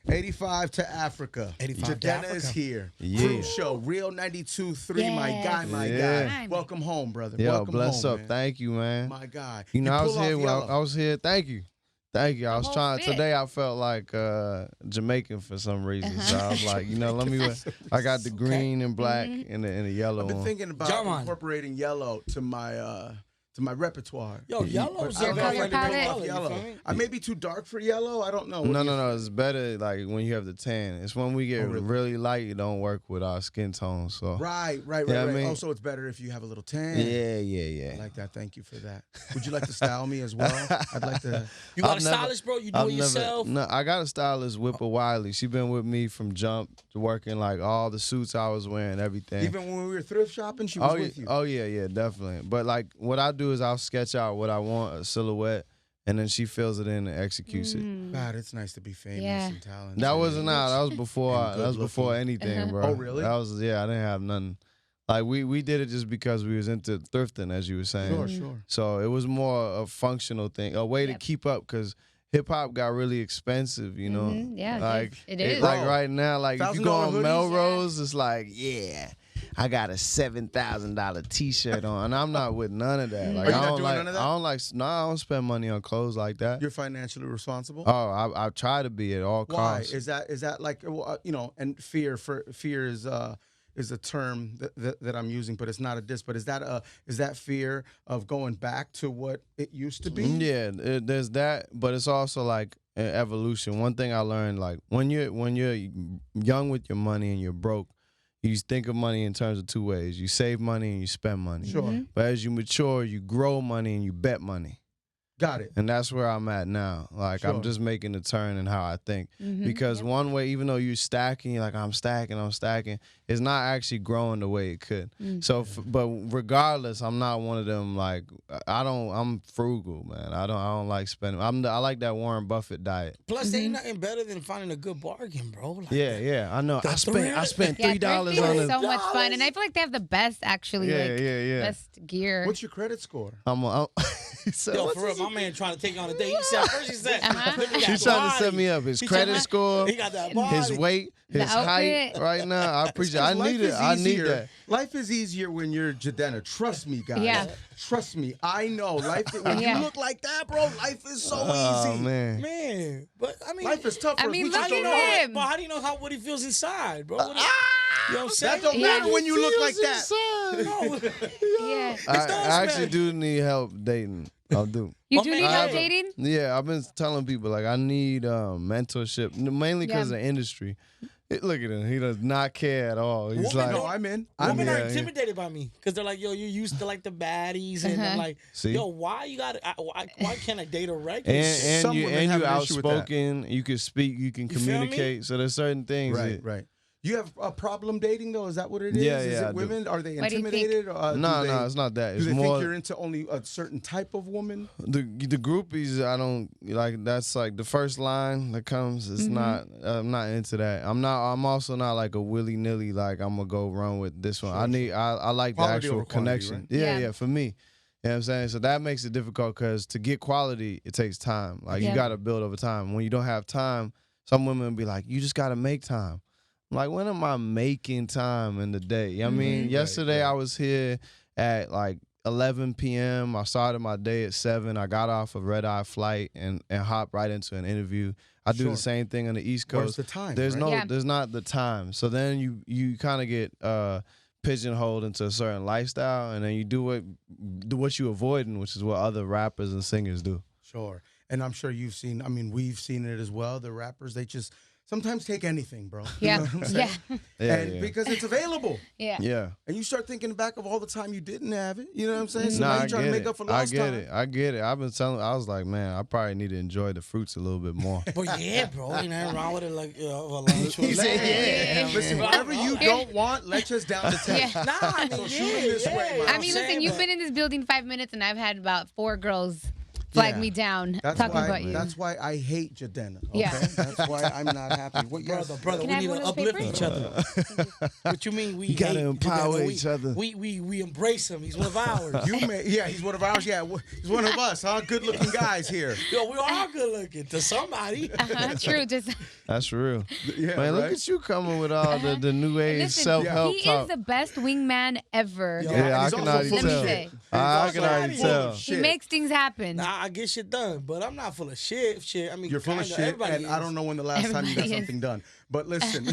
85 to Africa. 85 to Jidenna Africa. is here. Yeah. Crew show, Real 92.3. My guy, my Yeah. guy. Welcome home, brother. Yo, Welcome bless home, up. man. Thank you, man. My guy. You know, I was pull off here. yellow. I was here. Thank you. Thank you. I was whole trying fit. today. I felt like Jamaican for some reason, so I was like, let me. I got the green and black and the yellow. I've been one. thinking about incorporating yellow to my repertoire. Yo, yellow is I color like to palette. pull off yellow. I may be too dark for yellow. I don't know. What do you No. It's better like when you have the tan. It's when we get really light. It don't work with our skin tone. So Right. I mean? Also, it's better if you have a little tan. Yeah. I like that. Thank you for that. Would you like to style me as well? I'd like to. You got I've a never- stylist, bro? You do it yourself? No, I got a stylist, Whipper Wiley. She been with me from jump to working like all the suits I was wearing, everything. Even when we were thrift shopping, she was with you. Oh yeah, definitely. But like what I do is I'll sketch out what I want, a silhouette, and then she fills it in and executes it. God, it's nice to be famous and talented. That wasn't now. That was before. And That was before good-looking. anything, bro. Oh, really? That was I didn't have nothing. Like we did it just because we was into thrifting, as you were saying. Sure. So it was more a functional thing, a way to keep up, because hip hop got really expensive, you know. Yeah, like it is. Like right now, like if you go on $1,000 hoodies? Melrose, it's like I got a $7,000 T-shirt on, and I'm not with none of that. Like Are you I not don't doing like, none of that? I don't spend money on clothes like that. You're financially responsible. Oh, I try to be at all Why costs. is that like and fear is a term that I'm using, but it's not a diss. But is that fear of going back to what it used to be? Yeah, there's that, but it's also like an evolution. One thing I learned, like when you're young with your money and you're broke, you think of money in terms of two ways. You save money and you spend money. Sure. But as you mature, you grow money and you bet money. Got it. And that's where I'm at now. Like I'm just making the turn in how I think. Because one way, even though you're stacking, like I'm stacking, it's not actually growing the way it could. So, but regardless, I'm not one of them. Like I'm frugal, man. I don't like spending. I like that Warren Buffett diet. Plus, ain't nothing better than finding a good bargain, bro. Like Yeah, I know. I spent $3 thrifting on is it. so much fun, and I feel like they have the best actually. Best gear. What's your credit score? Yo, for real, my man trying to take on a day. He said first, he said, He's trying to set me up. His credit score, he got that body. his weight, his height. Right now, I appreciate. I need it. I need that. Life is easier when you're Jidenna. Trust me, guys. Yeah. Trust me. I know. Life. When you look like that, bro, life is so easy. Man, but I mean, life is tough. For us. We look just at don't know. him. But how do you know what he feels inside, bro? You know what I'm saying? That don't matter when you look like that. Yeah. I actually do need help dating. I do. You do need help dating? Yeah, I've been telling people like I need mentorship, mainly because of the industry. Look at him; he does not care at all. He's like, "No, I'm in." Women are intimidated by me because they're like, "Yo, you're used to like the baddies," and I'm like, "Yo, why you got? Why can't I date a regular?" And you outspoken. You can speak. You can communicate. So there's certain things. Right. You have a problem dating though? Is that what it is? Yeah, Is it women? Are they What do you intimidated? No, it's not that. It's do they more think you're into only a certain type of woman? the groupies. I don't like. That's like the first line that comes. It's not. I'm not into that. I'm also not like a willy nilly. Like I'm gonna go run with this one. I like Quality the over actual quantity, connection. right? Yeah. For me. You know what I'm saying? So that makes it difficult because to get quality, it takes time. Like you got to build over time. When you don't have time, some women will be like, you just got to make time. I'm like, when am I making time in the day? You know what I mean? Yesterday I was here at like 11 p.m. I started my day at 7. I got off a red-eye flight and hopped right into an interview. I do the same thing on the East Coast. Where's the time? There's right? there's not the time. So then you kind of get pigeonholed into a certain lifestyle, and then you do what you avoiding, which is what other rappers and singers do. Sure. And I'm sure you've seen, we've seen it as well. The rappers, they just sometimes take anything, bro. Yeah. You know what I'm saying? Because it's available. Yeah. And you start thinking back of all the time you didn't have it. You know what I'm saying? So now I you're trying to make up for lost time. I get it. I've been telling. I was like, man, I probably need to enjoy the fruits a little bit more. But yeah, bro, ain't nothing wrong with it. Like, lunch. He said, listen, whatever you don't want, let's just down to 10. Yeah. Nah, I mean, So shoot him this way, man. I mean, listen, you've been in this building 5 minutes, and I've had about 4 girls flag me down. Talking about you. That's why I hate Jidenna. Okay? Yeah. That's why I'm not happy. Brother, we need to uplift each other. What you mean we gotta empower each other. We embrace him. He's one of ours. He's one of ours. Yeah, he's one of us. Huh? Good-looking guys here. Yo, we are good looking to somebody. True. That's real. Yeah, man, look at you coming with all the new age self-help he talk. is the best wingman ever. Yeah, I can already tell. I can already tell. He makes things happen. Nah, I get shit done, but I'm not full of shit. I mean, you're full of shit, and I don't know when the last time you got something done. But listen,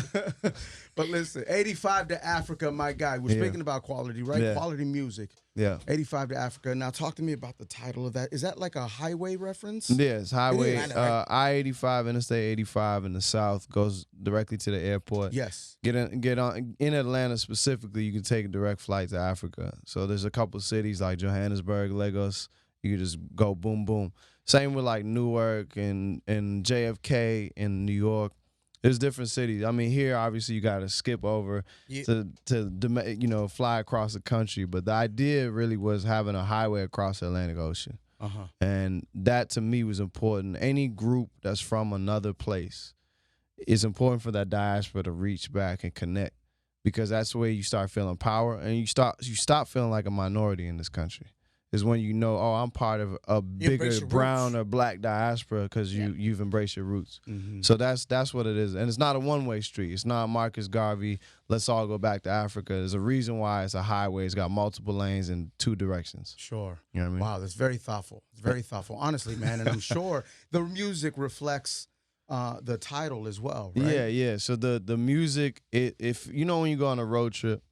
85 to Africa, my guy. We're speaking about quality, right? Yeah. Quality music. Yeah. 85 to Africa. Now, talk to me about the title of that. Is that like a highway reference? Yeah, it's highway. I-85, Interstate 85 in the south goes directly to the airport. Yes. Get on in Atlanta specifically. You can take a direct flight to Africa. So there's a couple cities like Johannesburg, Lagos. You can just go boom, boom. Same with like Newark and JFK in New York. There's different cities. I mean, here obviously you got to skip over to fly across the country. But the idea really was having a highway across the Atlantic Ocean, and that to me was important. Any group that's from another place, it's important for that diaspora to reach back and connect, because that's the way you start feeling power, and you stop feeling like a minority in this country. Is when you know, I'm part of a bigger brown or black diaspora because you've embraced your roots. Mm-hmm. So that's what it is. And it's not a one-way street. It's not Marcus Garvey, let's all go back to Africa. There's a reason why it's a highway. It's got multiple lanes in 2 directions. Sure. You know what I mean? Wow, that's very thoughtful. It's very thoughtful, honestly, man. And I'm sure the music reflects the title as well, right? Yeah. So the music, if you know when you go on a road trip,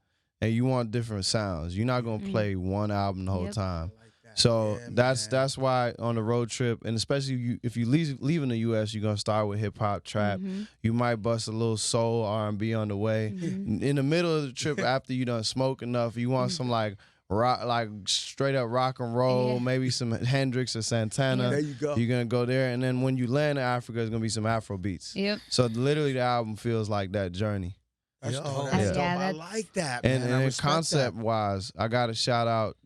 and you want different sounds, you're not gonna play one album the whole time. So that's why on the road trip, and especially if you leave in the U.S., you're gonna start with hip hop, trap. You might bust a little soul, R&B on the way. In the middle of the trip, after you done smoke enough, you want some like rock, like straight up rock and roll, maybe some Hendrix or Santana. There you go. You're gonna go there, and then when you land in Africa, it's gonna be some Afro beats. Yep. So literally, the album feels like that journey. That's dope. I like that, man. And concept wise, I got to shout out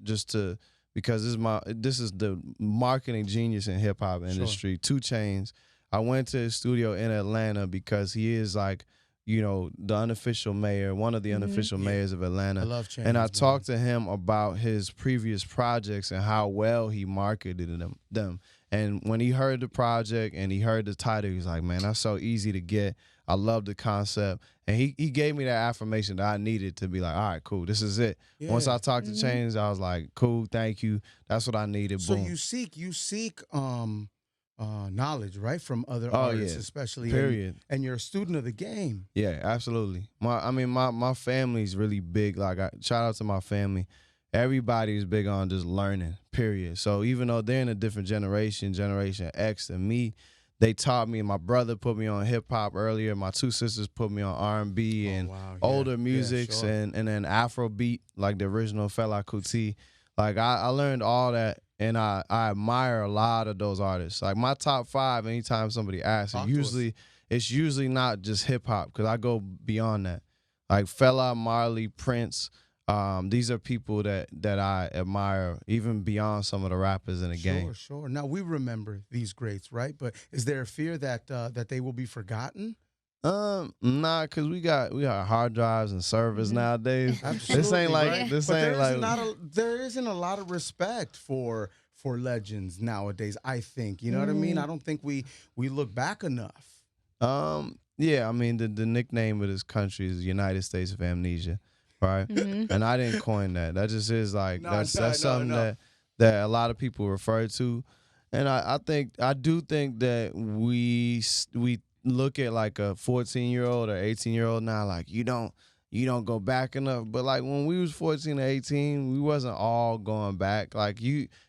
because this is the marketing genius in hip hop industry. 2 Chainz. I went to his studio in Atlanta because he is like, the unofficial mayor, one of the unofficial mayors of Atlanta. I love Chainz. And I talked to him about his previous projects and how well he marketed them. And when he heard the project and he heard the title, he was like, man, that's so easy to get. I love the concept. And he gave me that affirmation that I needed to be like, all right, cool, this is it. Yeah. Once I talked to Chainz, I was like, cool, thank you. That's what I needed. So boom. you seek knowledge, right, from other artists, especially. Period. And you're a student of the game. Yeah, absolutely. My family's really big. Like, shout out to my family. Everybody's big on just learning, period. So even though they're in a different Generation X than me, they taught me. My brother put me on hip hop earlier. My 2 sisters put me on R&B and older musics and then Afrobeat, like the original Fela Kuti. Like I learned all that, and I admire a lot of those artists. Like my top 5, anytime somebody asks, it's usually not just hip hop, because I go beyond that. Like Fela, Marley, Prince. These are people that I admire, even beyond some of the rappers in the game. Sure. Now we remember these greats, right? But is there a fear that they will be forgotten? Nah, cause we got hard drives and servers nowadays. Absolutely, this ain't like there isn't a lot of respect for legends nowadays. I think, you know what I mean. I don't think we look back enough. Yeah, I mean the nickname of this country is United States of Amnesia. Right, and I didn't coin that. That just is like that's something that a lot of people refer to, and I do think that we look at like a 14-year-old or 18-year-old now, like you don't go back enough. But like when we was 14 or 18, we wasn't all going back. Like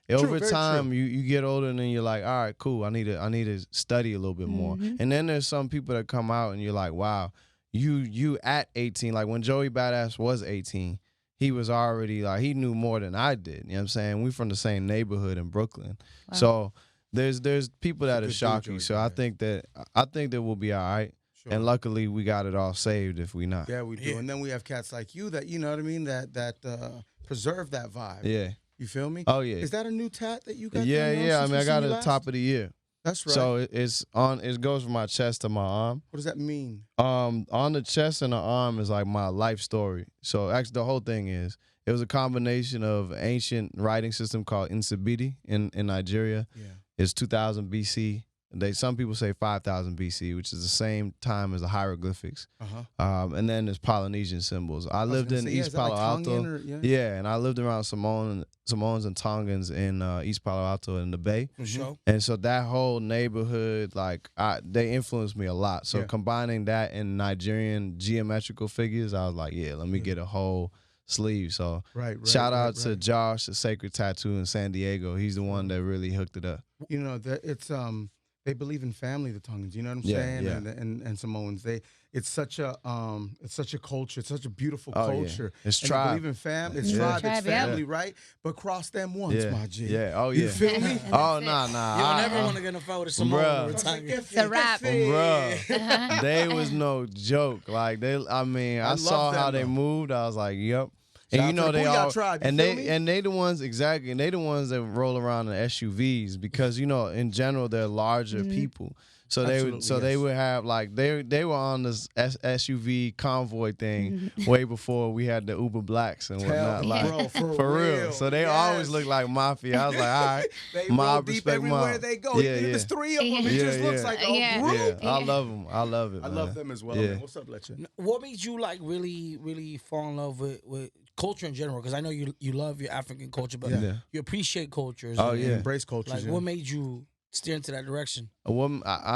over time you get older and then you're like, all right, cool. I need to study a little bit more. And then there's some people that come out and you're like, wow. You at 18, like when Joey Badass was 18, he was already like, he knew more than I did. You know what I'm saying? We from the same neighborhood in Brooklyn. Wow. So there's people that are shocking. So I think that we'll be all right. Sure. And luckily we got it all saved if we not. Yeah, we do. Yeah. And then we have cats like you that, you know what I mean, that preserve that vibe. Yeah. You feel me? Oh yeah. Is that a new tat that you got? Yeah, there, yeah. I mean, I got it it at the top of the year. That's right. So it's on. It goes from my chest to my arm. What does that mean? On the chest and the arm is like my life story. So actually, the whole thing is it was a combination of ancient writing system called Nsibidi in Nigeria. Yeah. It's 2000 BC. Some people say 5000 BC, which is the same time as the hieroglyphics. And then there's Polynesian symbols. I lived in East Palo Alto. Yeah, and I lived around Samoans and Tongans in East Palo Alto in the Bay. For sure. And so that whole neighborhood, like, they influenced me a lot. So combining that and Nigerian geometrical figures, I was like, let me get a whole sleeve. So shout out to Josh, the Sacred Tattoo in San Diego. He's the one that really hooked it up. You know, it's they believe in family, the Tongans. You know what I'm saying? Yeah. And Samoans. It's such a culture. It's such a beautiful culture. Yeah. It's and tribe. They believe in family. It's tribe. It's family, right? But cross them once, my G. Yeah. Oh yeah. You feel me? Oh nah. You'll never want to get in a fight with a Samoan. It's a wrap. Bruh. They was no joke. Like I saw how they moved. I was like, yep. And you know they all tribe, and they the ones exactly, and they the ones that roll around in SUVs because you know in general they're larger people. So they would have like they were on this SUV convoy thing way before we had the Uber Blacks and whatnot. Like, for real. So they always look like mafia. I was like, all right, they mob deep respect everywhere mob. they go. Even if it's three of them, it just looks like a group. Yeah, I love them. I love it. I man. love them as well. Yeah. Man. What's up, Letcha? What made you like really fall in love with culture in general? Because I know you love your African culture, but you appreciate cultures. Oh and embrace cultures. Like what made you steer into that direction? I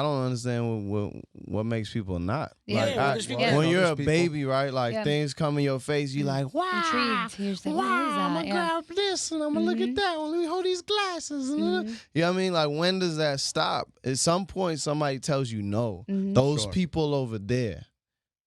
don't understand what makes people not. Yeah, like when you're a baby, right? Like things come in your face, you like, wow, intrigued. You're just like, I'm gonna grab this and I'm gonna look at that. Well, let me hold these glasses. You know what I mean? Like when does that stop? At some point, somebody tells you no. Those people over there,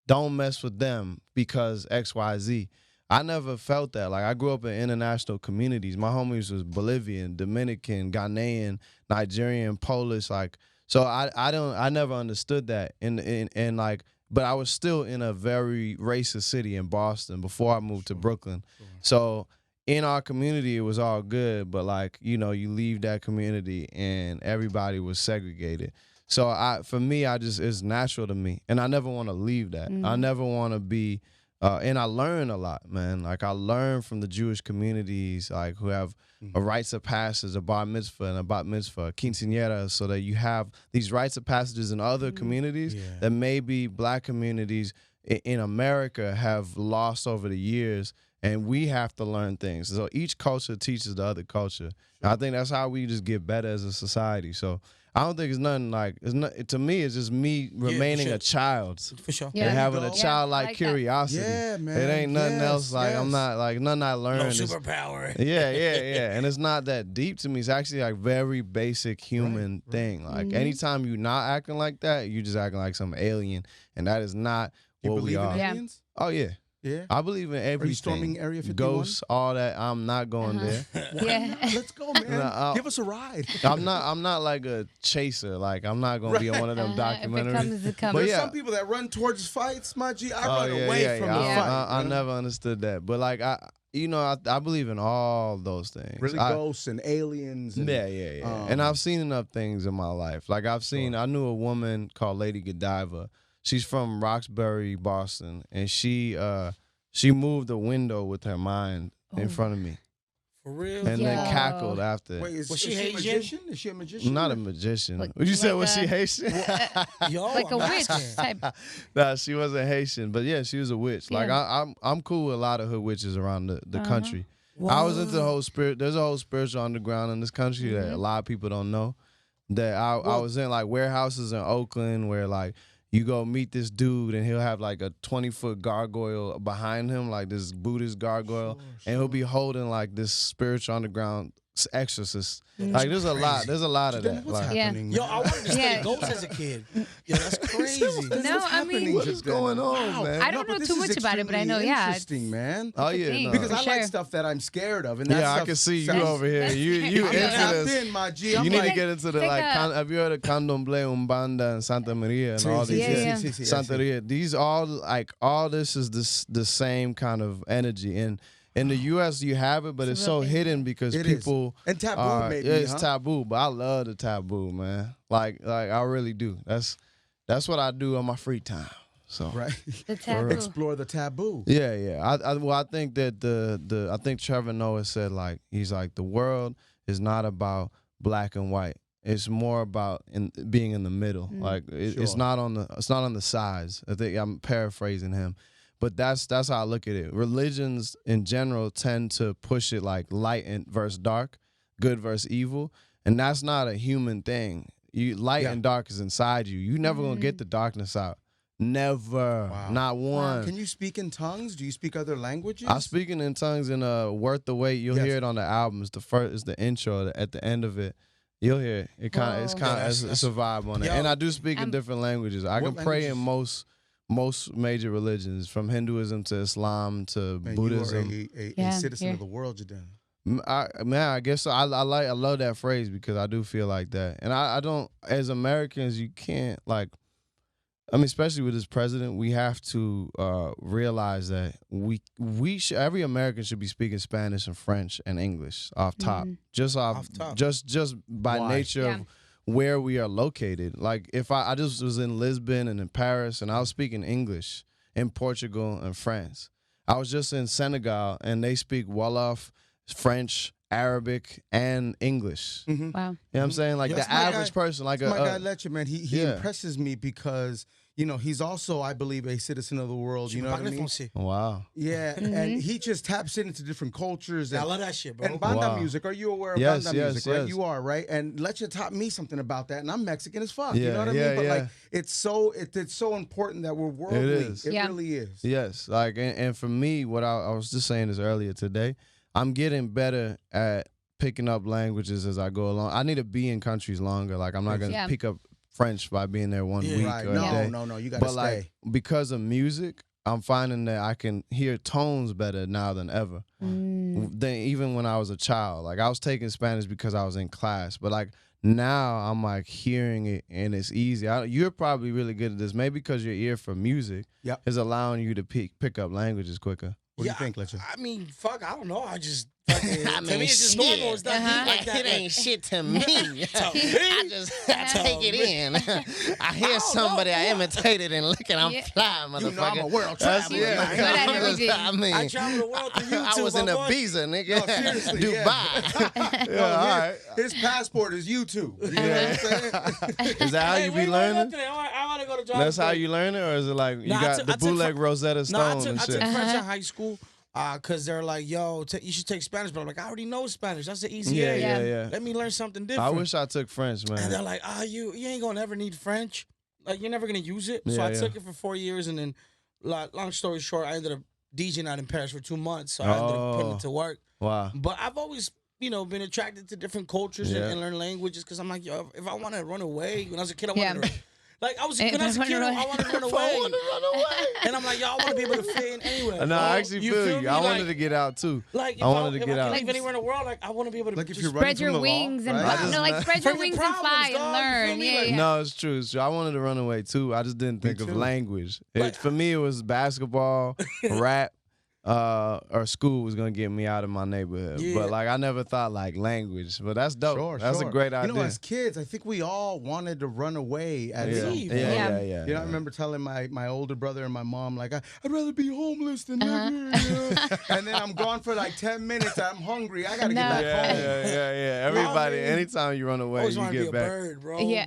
don't mess with them because X, Y, Z. I never felt that. Like I grew up in international communities. My homies was Bolivian, Dominican, Ghanaian, Nigerian, Polish. Like so, I never understood that. And like, but I was still in a very racist city in Boston before I moved to Brooklyn. So in our community, it was all good. But like you know, you leave that community and everybody was segregated. So for me, it's natural to me, and I never want to leave that. I never want to be. And I learn a lot, man. Like I learn from the Jewish communities, like who have a rites of passage, a bar mitzvah and a bat mitzvah, a quinceañera, so that you have these rites of passages in other communities that maybe black communities in America have lost over the years, and we have to learn things. So each culture teaches the other culture. And I think that's how we just get better as a society. So I don't think it's nothing like to me. It's just me remaining a child, for sure, and having a childlike curiosity. Yeah, man. It ain't nothing else. Like I'm not like nothing I learned. No superpower. Yeah, and it's not that deep to me. It's actually like very basic human thing. Like anytime you're not acting like that, you just acting like some alien, and that is not what we are. Aliens? Oh yeah. Yeah, I believe in everything. Are you storming Area 51? Ghosts, all that. I'm not going there. Let's go, man. Give us a ride. I'm not like a chaser. Like I'm not gonna be on one of them documentaries. But there's some people that run towards fights, my G. I run away from the fight. I never understood that. But like I believe in all those things. Really, ghosts and aliens. And, and I've seen enough things in my life. Like I knew a woman called Lady Godiva. She's from Roxbury, Boston, and she moved a window with her mind in front of me. For real? And then cackled after. Wait, was she Haitian? Magician? Is she a magician? Not a magician. What you said, was she Haitian? Like a witch type. Nah, she wasn't Haitian, but yeah, she was a witch. Like I'm cool with a lot of hood witches around the country. What? I was into the whole spirit. There's a whole spiritual underground in this country that a lot of people don't know. That I was in like warehouses in Oakland where like you go meet this dude and he'll have like a 20-foot gargoyle behind him, like this Buddhist gargoyle, and he'll be holding like this spiritual underground exorcist. Like there's a lot of that. What's like, happening? Yo, I wanted to study ghosts as a kid. Yo, that's crazy. I mean, what is going on, man? I don't know too much about it, but I know, interesting, man. Oh yeah, because I like stuff that I'm scared of, and that I can see you over here. You into this? My G. You need to get into the like. Have you heard of Candomblé, Umbanda, and Santa Maria and all these? Santeria. These all this is the same kind of energy, and In the U.S., you have it, but it's so hidden because people and taboo. Maybe it's taboo. But I love the taboo, man. Like I really do. That's what I do on my free time. So right, the taboo. Explore the taboo. Yeah. I think that I think Trevor Noah said he's like the world is not about black and white. It's more about being in the middle. Like it's not on the sides. I think I'm paraphrasing him. But that's how I look at it. Religions in general tend to push it like light versus dark, good versus evil, and that's not a human thing. Light and dark is inside you. You're never gonna get the darkness out. Never, not one. Wow. Can you speak in tongues? Do you speak other languages? I'm speaking in tongues in Worth the Wait. You'll hear it on the album. It's the intro. At the end of it, you'll hear it. It's a vibe on it. And I do speak in different languages. I can pray in most major religions, from Hinduism to Islam to Buddhism. You are a citizen of the world, Jidenna. I guess so. I love that phrase because I do feel like that, and I don't. As Americans, you can't especially with this president, we have to realize that every American should be speaking Spanish and French and English off top, just by nature of where we are located. Like if I just was in Lisbon and in Paris and I was speaking English in Portugal and France. I was just in Senegal and they speak Wolof, French, Arabic, and English. Wow. You know what I'm saying? Like the average person, like my guy Lecce, man, he impresses me because he's also, I believe, a citizen of the world. You know what I mean? Wow. Yeah, and he just taps into different cultures. I love that shit, bro. And banda music. Are you aware of banda music? Right, you are, right? And Lecce taught me something about that, and I'm Mexican as fuck. You know what I mean? But like, it's so important that we're worldly. It is. It really is. Yes, like, and for me, what I was just saying this earlier today, I'm getting better at picking up languages as I go along. I need to be in countries longer. Like, I'm not gonna pick up French by being there one week or a day. No, you gotta stay. Like, because of music, I'm finding that I can hear tones better now than ever. Than even when I was a child. Like, I was taking Spanish because I was in class, but like now I'm like hearing it and it's easy. You're probably really good at this, maybe because your ear for music is allowing you to pick up languages quicker. What do you think, Lecce? I mean, fuck, I don't know. I just to me, it's just normal. It's not deep like that. It ain't shit to me. I just take it in. I hear somebody I imitated and look, and I'm fly, motherfucker. You know I'm a world traveler. I travel the world through YouTube. I was in Ibiza, nigga. No, seriously, Dubai. His passport is YouTube. You know what I'm saying? Is that how you be learning? I want to go to John. That's how you learn it, or is it like you got the bootleg Rosetta Stone and shit? I took French in high school. Cause they're like, yo, you should take Spanish, but I'm like, I already know Spanish. That's the easy way. Yeah. Let me learn something different. I wish I took French, man. And they're like, you ain't gonna ever need French. Like, you're never gonna use it. So I took it for 4 years, and then, long story short, I ended up DJing out in Paris for 2 months. So I ended up putting it to work. Wow. But I've always, been attracted to different cultures and learn languages. Cause I'm like, yo, if I want to run away, when I was a kid, I wanted to. Like, when I was a kid, I wanted to run away. And I'm like, yo, I want to be able to fit in anywhere. No, I actually feel you. I wanted to get out, too. Like, I wanted to get out. If I can live anywhere in the world, like, I want to be able to like, if you're spread your wings and spread your wings and fly and learn. Yeah. No, it's true. I wanted to run away, too. I just didn't think of language. For me, it was basketball, rap. Or school was gonna get me out of my neighborhood, but like I never thought like language. But that's dope. That's a great idea. You know, as kids, I think we all wanted to run away at some point. Yeah. You know, I remember telling my older brother and my mom like, I'd rather be homeless than live here. And then I'm gone for like 10 minutes. I'm hungry. I gotta get back home. Yeah. Everybody, anytime you run away, you get back. Bird, bro. Yeah.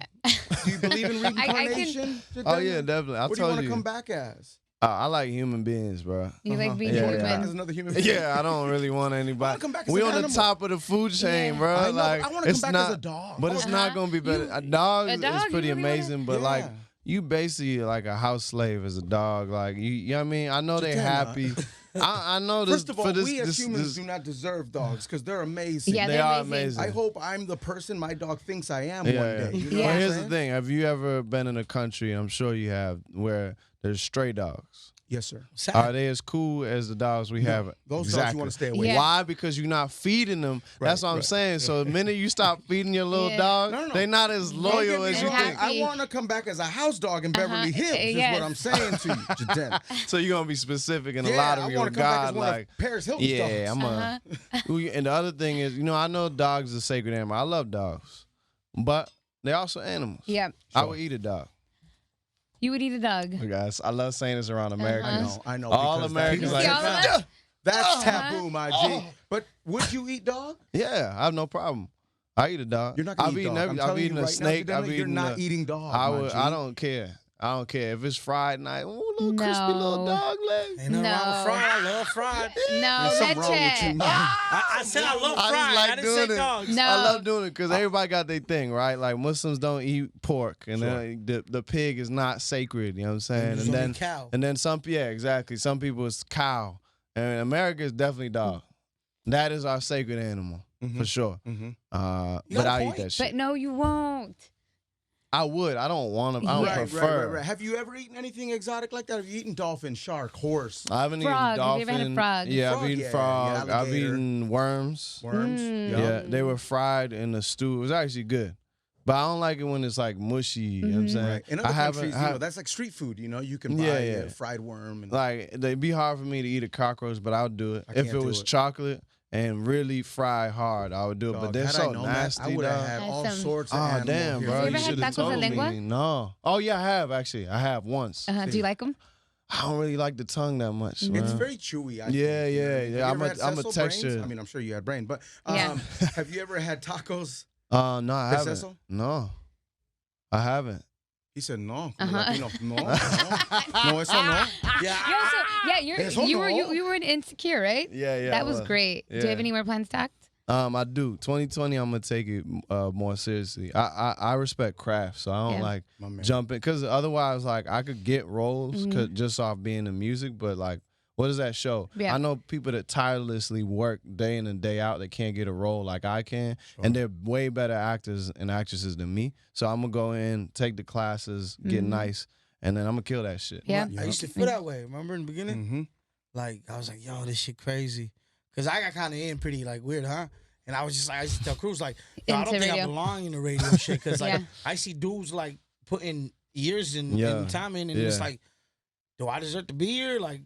Do you believe in reincarnation? Oh yeah, definitely. What do you want to come back as? I like human beings, bro. You like being human? As another human being? Yeah, I don't really want anybody. We on the top of the food chain, bro. I like, want to come back as a dog. But it's not gonna be better. A dog is pretty amazing, but like you basically like a house slave as a dog. Like you know what I mean? I know they're happy. I know this. First of all, we as humans do not deserve dogs because they're amazing. Yeah, they are amazing. I hope I'm the person my dog thinks I am one day. You know Here's the thing: have you ever been in a country? I'm sure you have, where there's stray dogs. Yes, sir. Are they as cool as the dogs we have? Those dogs you want to stay away. Yeah. Why? Because you're not feeding them. That's what I'm saying. So the minute you stop feeding your little dog, they're not as loyal as you think. I want to come back as a house dog in Beverly Hills. Is what I'm saying to you, Jidenna. So you're gonna be specific in a lot of your God, like Paris Hilton's dogs. I'm a. And the other thing is, I know dogs are sacred animal. I love dogs, but they're also animals. Yeah. I would eat a dog. You would eat a dog. Guys, I love saying this around Americans. I know. All Americans like that's taboo, my G. But would you eat dog? Yeah, I have no problem. I eat a dog. You're not gonna eat dog. I've eaten a snake. You're not eating dog. I don't care. I don't care if it's fried night. Ooh, little crispy little dog leg. Ain't nothing wrong with fried. I love fried. No, something wrong with you, man. I said I love fried. I didn't say dogs. No. I love doing it because everybody got their thing, right? Like Muslims don't eat pork, and then the pig is not sacred. You know what I'm saying? And then cow. And then exactly. Some people it's cow, and America is definitely dog. That is our sacred animal for sure. But I eat that shit. But no, you won't. I would. I don't want to. I don't prefer. Right. Have you ever eaten anything exotic like that? Have you eaten dolphin, shark, horse? I haven't eaten Frog. dolphin. Have you ever had a frog? Yeah, I've eaten frog. I've eaten worms. Worms. Yeah, they were fried in the stew. It was actually good. But I don't like it when it's like mushy. You know what I'm saying? Right. In other countries, that's like street food. You can buy a fried worm. And like, it'd be hard for me to eat a cockroach, but I'll do it. If it was chocolate and really fried hard, I would do it. But they're so nasty, I would have had all sorts of animals. Damn, bro. Have you ever had tacos de lengua? No. Oh, yeah, I have, actually. I have once. Do you like them? I don't really like the tongue that much. It's very chewy. I think. I'm a texture. I mean, I'm sure you had brain, but have you ever had tacos? No, I haven't. Cecil? No, I haven't. He said no. No, eso no. You were insecure, right? Yeah. That was great. Yeah. Do you have any more plans stacked? I do. 2020, I'm gonna take it more seriously. I respect craft, so I don't like jumping because otherwise, like I could get roles just off being in music, but like, what does that show? Yeah. I know people that tirelessly work day in and day out that can't get a role like I can, and they're way better actors and actresses than me. So I'm gonna go in, take the classes, get nice, and then I'm gonna kill that shit. Yeah. I used to feel that way. Remember in the beginning? Like I was like, yo, this shit crazy. Cause I got kind of in pretty like weird, huh? And I was just like, I used to tell Cruz like, yo, I don't think I belong in the radio shit. Cause like I see dudes like putting years and time in, and it's like, do I deserve to be here? Like,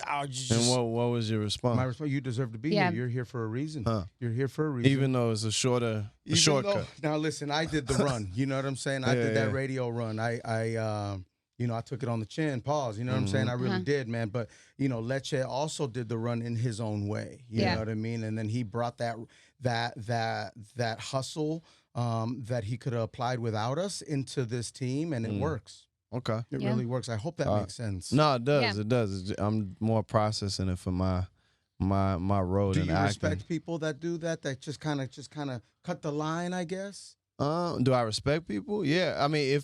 I just. And what was your response? My response: you deserve to be here. You're here for a reason. You're here for a reason. Even though it's a shortcut. Now listen, I did the run. You know what I'm saying? I did that radio run. I took it on the chin, pause. You know what I'm saying? I really did, man. But, Leche also did the run in his own way. You know what I mean? And then he brought that hustle that he could have applied without us into this team, and it works. Okay. It really works. I hope that makes sense. No, it does. Yeah. It does. I'm more processing it for my road in acting. Do you respect people that do that just kind of cut the line, I guess? Do I respect people? Yeah. I mean,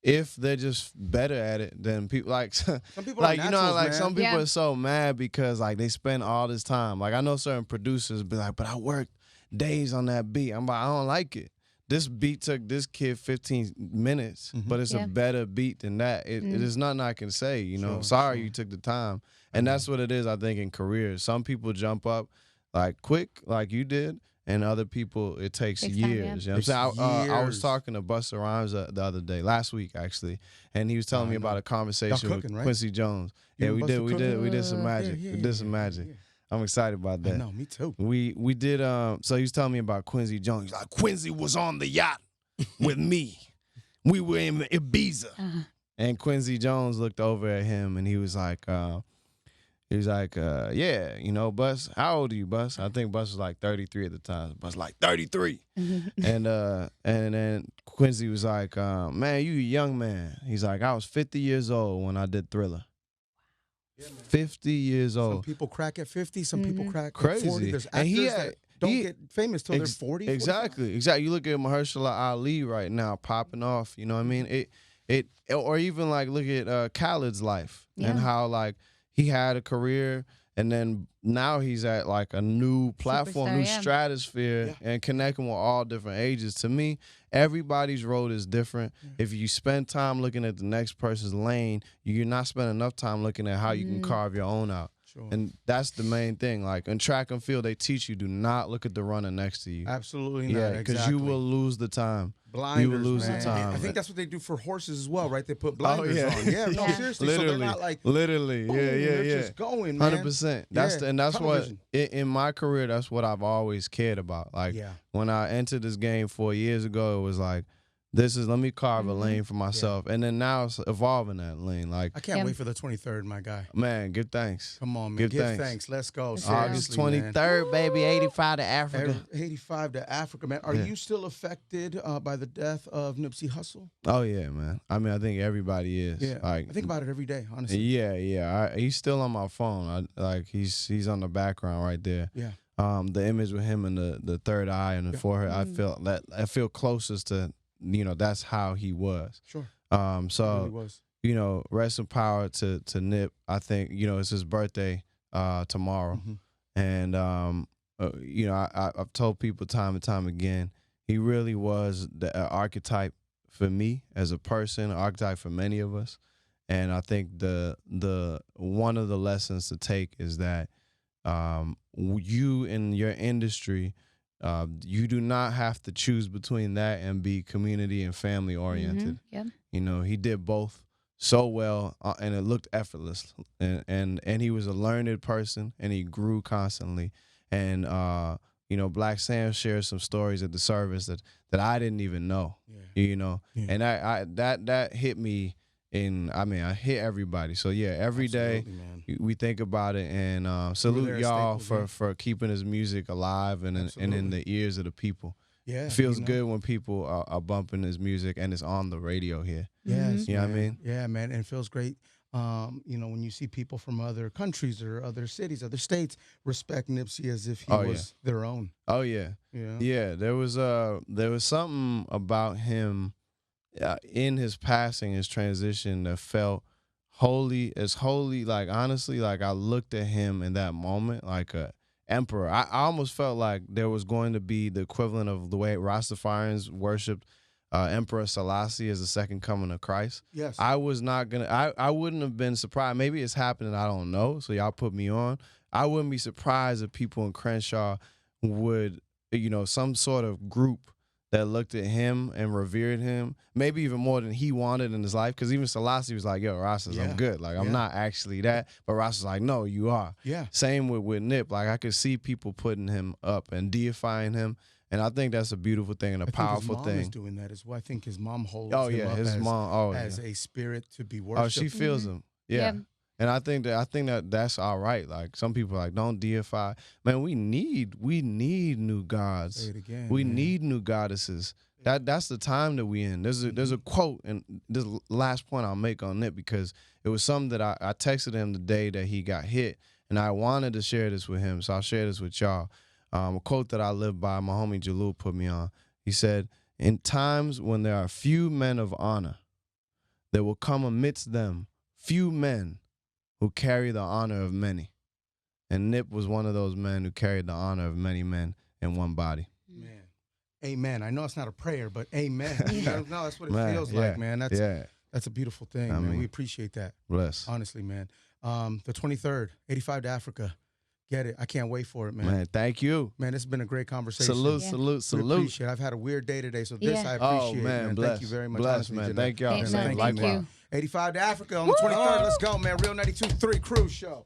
if they're just better at it than people, like some people like some people are so mad because like they spend all this time. Like I know certain producers be like, but I worked days on that beat. I'm like, I don't like it. This beat took this kid 15 minutes, but it's a better beat than that. It is nothing I can say, Sorry you took the time. And that's what it is, I think, in careers. Some people jump up like quick, like you did, and other people, it takes years. Time, You know what I'm saying? I was talking to Busta Rhymes the other day, last week actually, and he was telling me about a conversation with Quincy Jones. Yeah, we did some magic. We did some magic. I'm excited about that. No, me too. We did. So he was telling me about Quincy Jones. He's like, Quincy was on the yacht with me. We were in Ibiza, and Quincy Jones looked over at him and he was like, yeah, Bus. How old are you, Bus? I think Bus was like 33 at the time. Bus like 33, and then Quincy was like, man, you a young man. He's like, I was 50 years old when I did Thriller. Yeah, 50 years old. Some people crack at 50. Some people crack crazy. At 40. There's actors that don't get famous till they're 40. Exactly. You look at Mahershala Ali right now popping off. You know what I mean? Or even like look at Khaled's life and how like he had a career And then now he's at like a new platform, Superstar, new yeah. stratosphere, and connecting with all different ages. To me, everybody's road is different. If you spend time looking at the next person's lane, you're not spending enough time looking at how you can carve your own out. Sure. And that's the main thing. Like in track and field, they teach you do not look at the runner next to you. Absolutely not. Yeah, because you will lose the time. Blinders, you will lose man. the time. I think that's what they do for horses as well, right? They put blinders on. Yeah, no, seriously. Literally, so they're not like literally, boom, they're just going, man. 100%. That's what in my career. That's what I've always cared about. Like when I entered this game 4 years ago, it was like, let me carve a lane for myself. And then now it's evolving that lane. Like I can't wait for the 23rd, my guy. Man, give thanks. Come on, man. Give thanks. Let's go. August 23rd, baby, 85 to Africa. 85 to Africa, man. Are you still affected by the death of Nipsey Hussle? Oh, yeah, man. I mean, I think everybody is. Yeah. Like, I think about it every day, honestly. Yeah. He's still on my phone. He's on the background right there. Yeah. The image with him and the third eye and the forehead, I feel closest to, that's how he was. Sure. So, he was. Rest in power to Nip. I think, it's his birthday tomorrow. And, I've told people time and time again, he really was the archetype for me as a person, an archetype for many of us. And I think the one of the lessons to take is that you in your industry, you do not have to choose between that and be community and family oriented. He did both so well, and it looked effortless. And he was a learned person, and he grew constantly. And Black Sam shared some stories at the service that I didn't even know. And that hit me. I hit everybody. So every day we think about it, and salute y'all for keeping his music alive and in the ears of the people. Yeah, it feels good when people are bumping his music and it's on the radio here. Yes, you know what I mean? Yeah, man, and it feels great. When you see people from other countries or other cities, other states respect Nipsey as if he was their own. Oh yeah, yeah. There was something about him. In his passing, his transition, that felt holy. Like honestly, like I looked at him in that moment like a emperor. I almost felt like there was going to be the equivalent of the way Rastafarians worshipped Emperor Selassie as the second coming of Christ. Yes, I was not gonna. I wouldn't have been surprised. Maybe it's happening. I don't know. So y'all put me on. I wouldn't be surprised if people in Crenshaw would, some sort of group that looked at him and revered him, maybe even more than he wanted in his life. Because even Selassie was like, yo, Rastas, I'm good. Like, I'm not actually that. But Rasta's like, no, you are. Yeah. Same with Nip. Like, I could see people putting him up and deifying him. And I think that's a beautiful thing and a powerful thing. His mom is doing that as well. I think his mom holds him up his mom, as a spirit to be worshipped. Oh, she feels him. Yeah. And I think that's all right. Like some people are like, don't deify. Man, we need new gods. Say it again. We need new goddesses. That's the time that we in. There's a quote, and this last point I'll make on it, because it was something that I texted him the day that he got hit, and I wanted to share this with him, so I'll share this with y'all. A quote that I live by, my homie Jalul put me on. He said, in times when there are few men of honor, there will come amidst them few men who carry the honor of many. And Nip was one of those men who carried the honor of many men in one body. Man. Amen. I know it's not a prayer, but amen. No, that's what it feels like, man. That's a beautiful thing, man. We appreciate that. Bless. Honestly, man. The 23rd, 85 to Africa. Get it. I can't wait for it, man. Man, thank you. Man, it's been a great conversation. Salute. Appreciate it. I've had a weird day today, so this I appreciate. Oh, man. Thank you very much. Bless, man. Thank y'all. Thank you. 85 to Africa on the 23rd. Let's go, man. Real 92.3 Cruise Show.